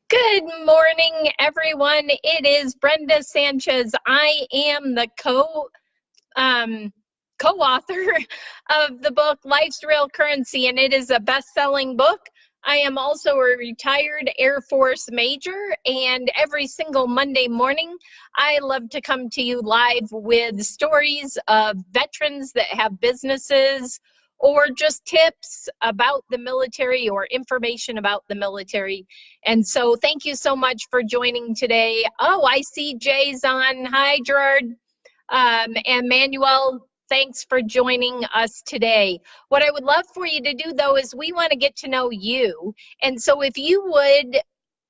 Good morning, everyone. It is Brenda Sanchez. I am the co-author of the book Life's Real Currency, and it is a best-selling book. I am also a retired Air Force major, and every single Monday morning, I love to come to you live with stories of veterans that have businesses or just tips about the military or information about the military. And so thank you so much for joining today. Oh, I see Jay's on. Hi, Gerard. And Manuel, thanks for joining us today. What I would love for you to do, though, is we want to get to know you. And so if you would,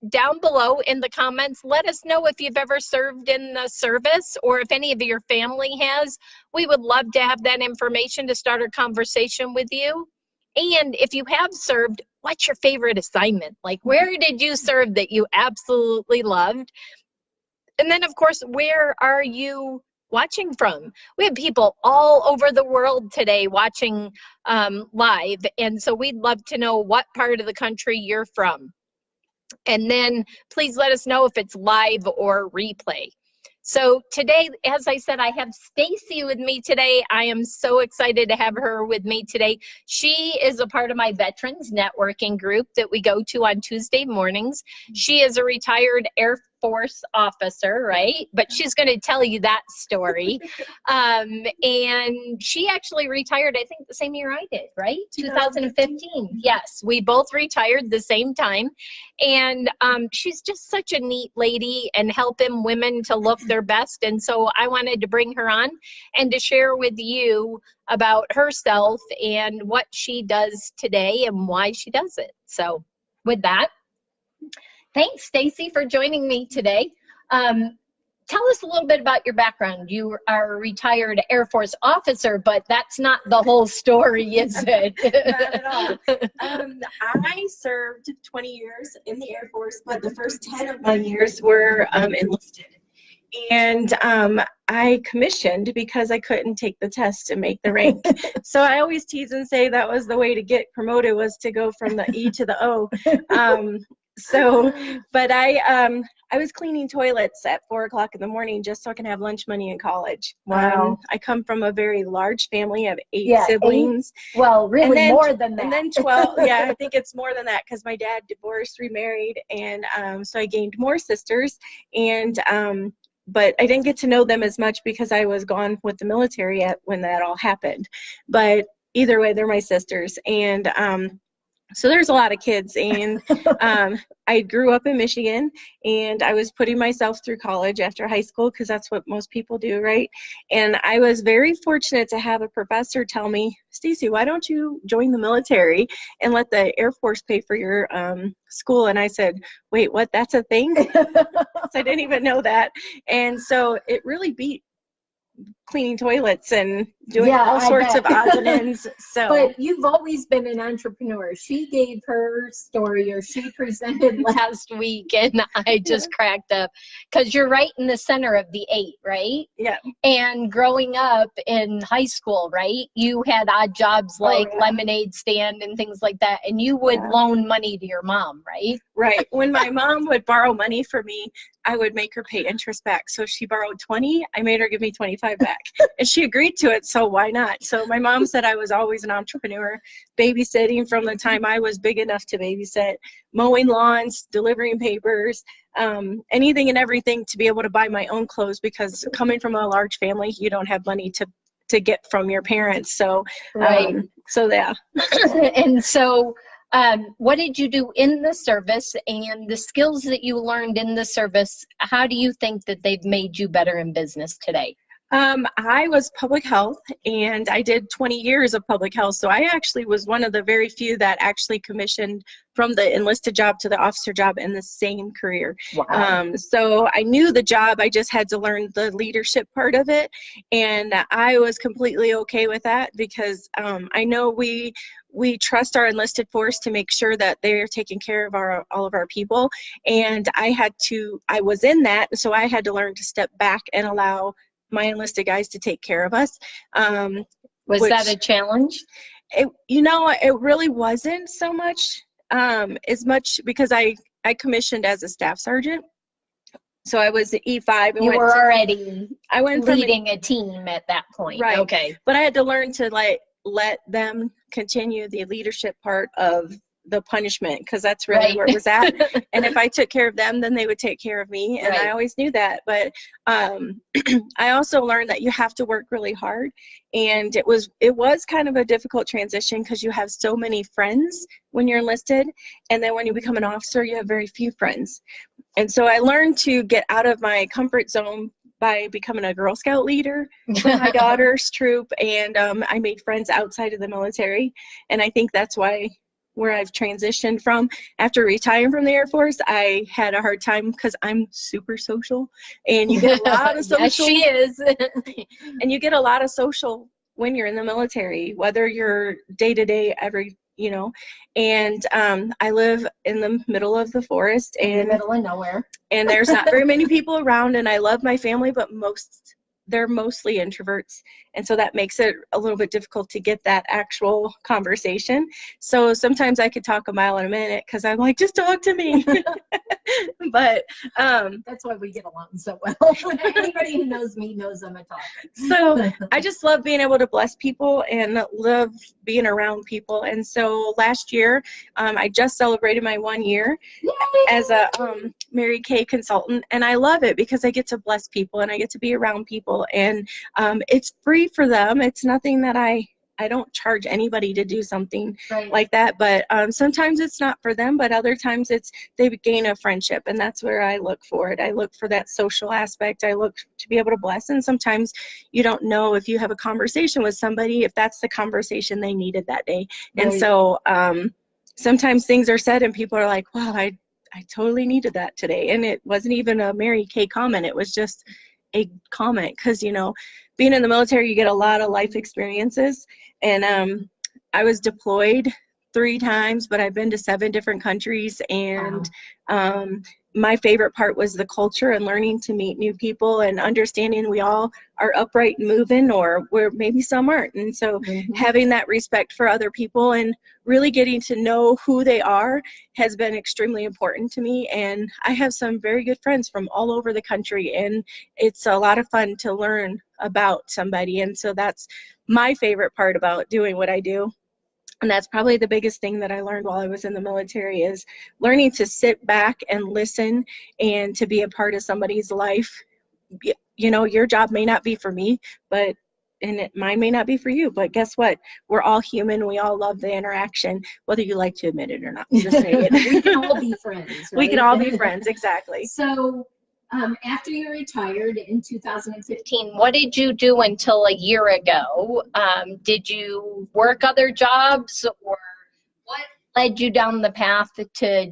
down below in the comments, let us know if you've ever served in the service or if any of your family has. We would love to have that information to start a conversation with you. And if you have served, what's your favorite assignment? Like, where did you serve that you absolutely loved? And then, of course, where are you watching from? We have people all over the world today watching live. And so we'd love to know what part of the country you're from. And then please let us know if it's live or replay. So today, as I said, I have Staci with me today. I am so excited to have her with me today. She is a part of my veterans networking group that we go to on Tuesday mornings. She is a retired Air Force officer, right? But she's going to tell you that story. And she actually retired, I think, the same year I did, right? 2015. Yes, we both retired the same time. And she's just such a neat lady and helping women to look their best. And so I wanted to bring her on and to share with you about herself and what she does today and why she does it. So with that, thanks, Staci, for joining me today. Tell us a little bit about your background. You are a retired Air Force officer, but that's not the whole story, is it? Not at all. I served 20 years in the Air Force, but the first 10 of my years were enlisted. And I commissioned because I couldn't take the test and make the rank. So I always tease and say that was the way to get promoted, was to go from the E to the O. But I was cleaning toilets at 4 o'clock in the morning just so I can have lunch money in college. Wow. I come from a very large family of 8 siblings. 8, well, really more than that. And then 12. Yeah, I think it's more than that because my dad divorced, remarried, and so I gained more sisters. And but I didn't get to know them as much because I was gone with the military when that all happened. But either way, they're my sisters. And so there's a lot of kids, and I grew up in Michigan, and I was putting myself through college after high school because that's what most people do, right? And I was very fortunate to have a professor tell me, Staci, why don't you join the military and let the Air Force pay for your school? And I said, wait, what? That's a thing? So I didn't even know that. And so it really beat cleaning toilets and doing all sorts of odds and ends. So, but you've always been an entrepreneur. She gave her story, or she presented last week, and I just cracked up because you're right in the center of the 8, right? Yeah. And growing up in high school, right, you had odd jobs like lemonade stand and things like that, and you would loan money to your mom, right? Right. When my mom would borrow money for me, I would make her pay interest back. So if she borrowed 20, I made her give me 25 back. And she agreed to it, so why not? So my mom said I was always an entrepreneur, babysitting from the time I was big enough to babysit, mowing lawns, delivering papers, anything and everything to be able to buy my own clothes, because coming from a large family, you don't have money to get from your parents. So, so yeah. And so what did you do in the service, and the skills that you learned in the service, how do you think that they've made you better in business today? I was public health, and I did 20 years of public health. So I actually was one of the very few that actually commissioned from the enlisted job to the officer job in the same career. Wow. So I knew the job, I just had to learn the leadership part of it. And I was completely okay with that because I know we trust our enlisted force to make sure that they're taking care of all of our people. And I was in that, so I had to learn to step back and allow my enlisted guys to take care of us. Was that a challenge? It really wasn't so much, as much because I I commissioned as a staff sergeant. So I was E5. You were already leading a team at that point. Right. Okay. But I had to learn to let them continue the leadership part of the punishment, because that's really where it was at. And if I took care of them, then they would take care of me. And I always knew that. But I also learned that you have to work really hard. And it was kind of a difficult transition, because you have so many friends when you're enlisted. And then when you become an officer, you have very few friends. And so I learned to get out of my comfort zone by becoming a Girl Scout leader for my daughter's troop. And I made friends outside of the military. And I think that's where I've transitioned from. After retiring from the Air Force, I had a hard time, because I'm super social, and you get a lot of social. Yes, she is. And you get a lot of social when you're in the military, whether you're day to day, and I live in the middle of the forest, and in the middle of nowhere, and there's not very many people around, and I love my family, but they're mostly introverts. And so that makes it a little bit difficult to get that actual conversation. So sometimes I could talk a mile in a minute, because I'm like, just talk to me. But that's why we get along so well. Anybody who knows me knows I'm a talker. So I just love being able to bless people and love being around people. And so last year, I just celebrated my 1 year as a Mary Kay consultant. And I love it, because I get to bless people and I get to be around people. And it's free for them. It's nothing that I don't charge anybody to do something like that. But sometimes it's not for them, but other times they gain a friendship. And that's where I look for it. I look for that social aspect. I look to be able to bless. And sometimes you don't know, if you have a conversation with somebody, if that's the conversation they needed that day. And so sometimes things are said and people are like, wow, I totally needed that today. And it wasn't even a Mary Kay comment. It was just a comment, because being in the military, you get a lot of life experiences. And I was deployed 3 times, but I've been to 7 different countries. And my favorite part was the culture and learning to meet new people and understanding we all are upright and moving, or where maybe some aren't. And so having that respect for other people and really getting to know who they are has been extremely important to me. And I have some very good friends from all over the country, and it's a lot of fun to learn about somebody. And so that's my favorite part about doing what I do. And that's probably the biggest thing that I learned while I was in the military, is learning to sit back and listen and to be a part of somebody's life. Your job may not be for me, mine may not be for you, but guess what? We're all human. We all love the interaction, whether you like to admit it or not. Just say it. We can all be friends, right? We can all be friends, exactly. So after you retired in 2015, what did you do until a year ago? Did you work other jobs, or what led you down the path to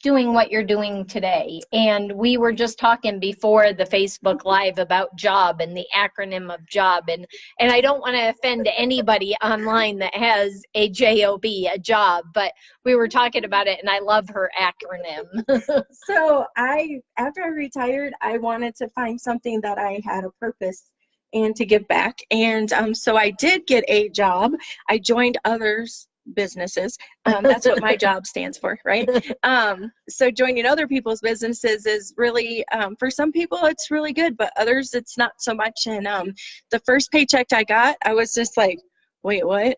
doing what you're doing today? And we were just talking before the Facebook Live about job and the acronym of job. And I don't want to offend anybody online that has a job, a job, but we were talking about it, and I love her acronym. So after I retired, I wanted to find something that I had a purpose and to give back. And so I did get a job. I joined others' businesses. That's what my job stands for, right? So joining other people's businesses is really, for some people it's really good, but others it's not so much. And the first paycheck I got, I was just like, wait, what?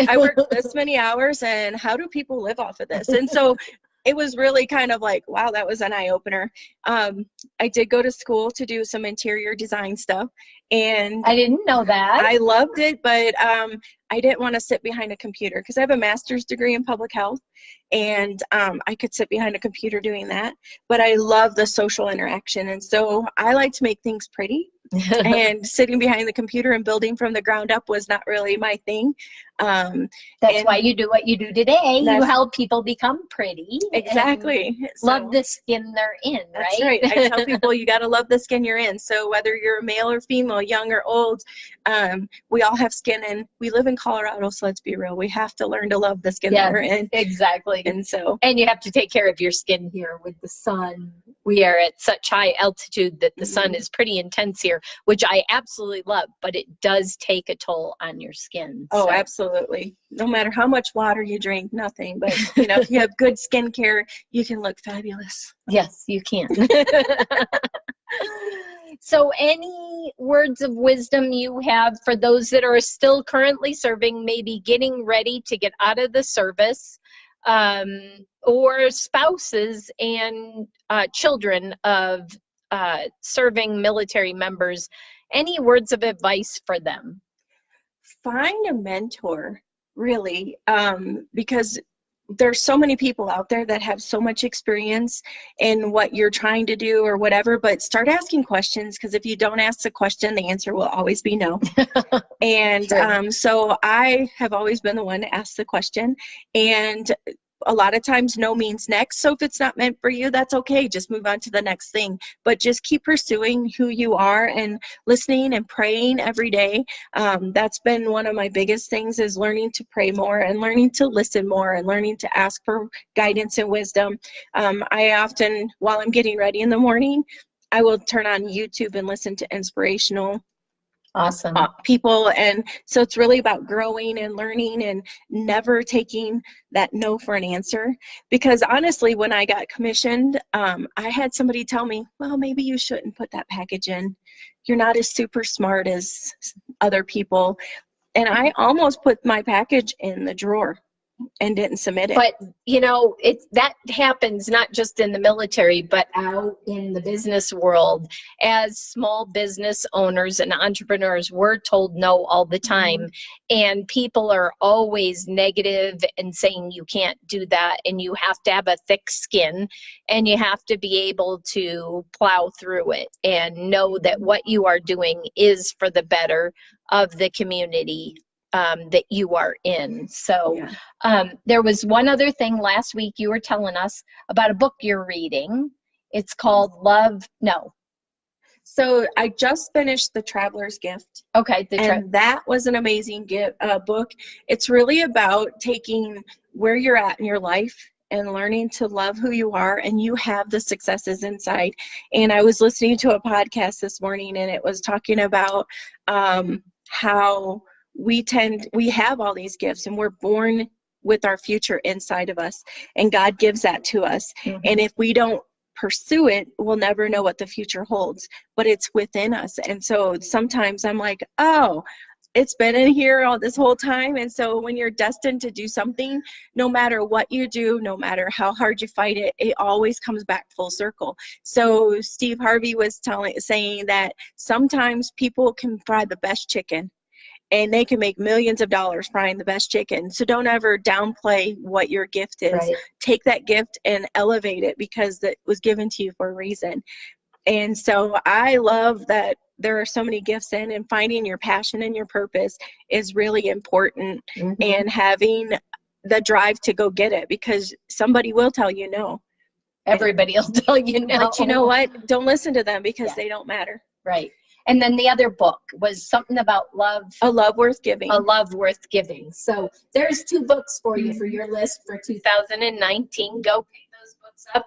I worked this many hours, and how do people live off of this? And so it was really kind of like, wow, that was an eye-opener. I did go to school to do some interior design stuff, and I didn't know that. I loved it, but I didn't want to sit behind a computer, because I have a master's degree in public health, and I could sit behind a computer doing that, but I love the social interaction. And so I like to make things pretty. And sitting behind the computer and building from the ground up was not really my thing. That's why you do what you do today. You help people become pretty. Exactly. Love the skin they're in, right? That's right. I tell people you got to love the skin you're in. So whether you're a male or female, young or old, we all have skin, and we live in Colorado, so let's be real. We have to learn to love the skin that we're in. Exactly. And you have to take care of your skin here with the sun We are at such high altitude that the sun Mhm. is pretty intense here, which I absolutely love, but it does take a toll on your skin. Oh, So. absolutely. No matter how much water you drink, nothing. But, if you have good skincare, you can look fabulous. Yes, you can. So any words of wisdom you have for those that are still currently serving, maybe getting ready to get out of the service, or spouses and children of serving military members, any words of advice for them? Find a mentor, really, because there's so many people out there that have so much experience in what you're trying to do or whatever, but start asking questions, because if you don't ask the question, the answer will always be no. And so I have always been the one to ask the question, and a lot of times no means next. So if it's not meant for you, that's okay. Just move on to the next thing. But just keep pursuing who you are and listening and praying every day. That's been one of my biggest things, is learning to pray more and learning to listen more and learning to ask for guidance and wisdom. I often, while I'm getting ready in the morning, I will turn on YouTube and listen to inspirational Awesome. people. And so it's really about growing and learning and never taking that no for an answer. Because honestly, when I got commissioned, I had somebody tell me, well, maybe you shouldn't put that package in. You're not as super smart as other people. And I almost put my package in the drawer and didn't submit it. But that happens not just in the military, but out in the business world. As small business owners and entrepreneurs, we're told no all the time, and people are always negative and saying you can't do that, and you have to have a thick skin, and you have to be able to plow through it and know that what you are doing is for the better of the community that you are in. So there was one other thing last week you were telling us about a book you're reading. It's called Love. No. So I just finished The Traveler's Gift. Okay. And that was an amazing book. It's really about taking where you're at in your life and learning to love who you are, and you have the successes inside. And I was listening to a podcast this morning, and it was talking about how we have all these gifts, and we're born with our future inside of us, and God gives that to us. And if we don't pursue it, we'll never know what the future holds, but it's within us. And so sometimes I'm like, oh, it's been in here all this whole time. And so when you're destined to do something, no matter what you do, no matter how hard you fight it, it always comes back full circle. So Steve Harvey was saying that sometimes people can fry the best chicken, and they can make millions of dollars frying the best chicken. So don't ever downplay what your gift is. Right. Take that gift and elevate it, because it was given to you for a reason. And so I love that there are so many gifts in, and finding your passion and your purpose is really important, and having the drive to go get it, because somebody will tell you no. Everybody will tell you no. But you know what? Don't listen to them, because they don't matter. Right. And then the other book was something about love. A Love Worth Giving. A Love Worth Giving. So there's 2 books for you for your list for 2019. Go pick those books up.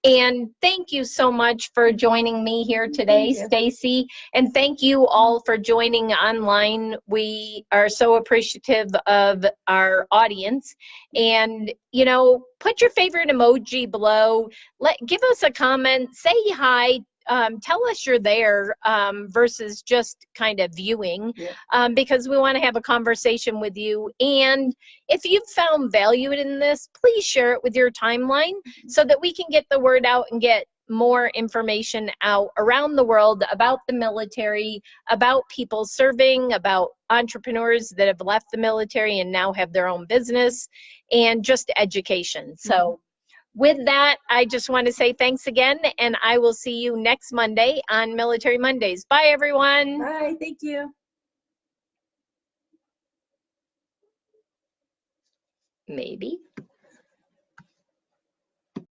And thank you so much for joining me here today, Staci. And thank you all for joining online. We are so appreciative of our audience. And, put your favorite emoji below. Give us a comment. Say hi. Tell us you're there versus just kind of viewing, because we want to have a conversation with you. And if you've found value in this, please share it with your timeline so that we can get the word out and get more information out around the world about the military, about people serving, about entrepreneurs that have left the military and now have their own business, and just education. So with that, I just want to say thanks again, and I will see you next Monday on Military Mondays. Bye, everyone. Bye. Thank you. Maybe.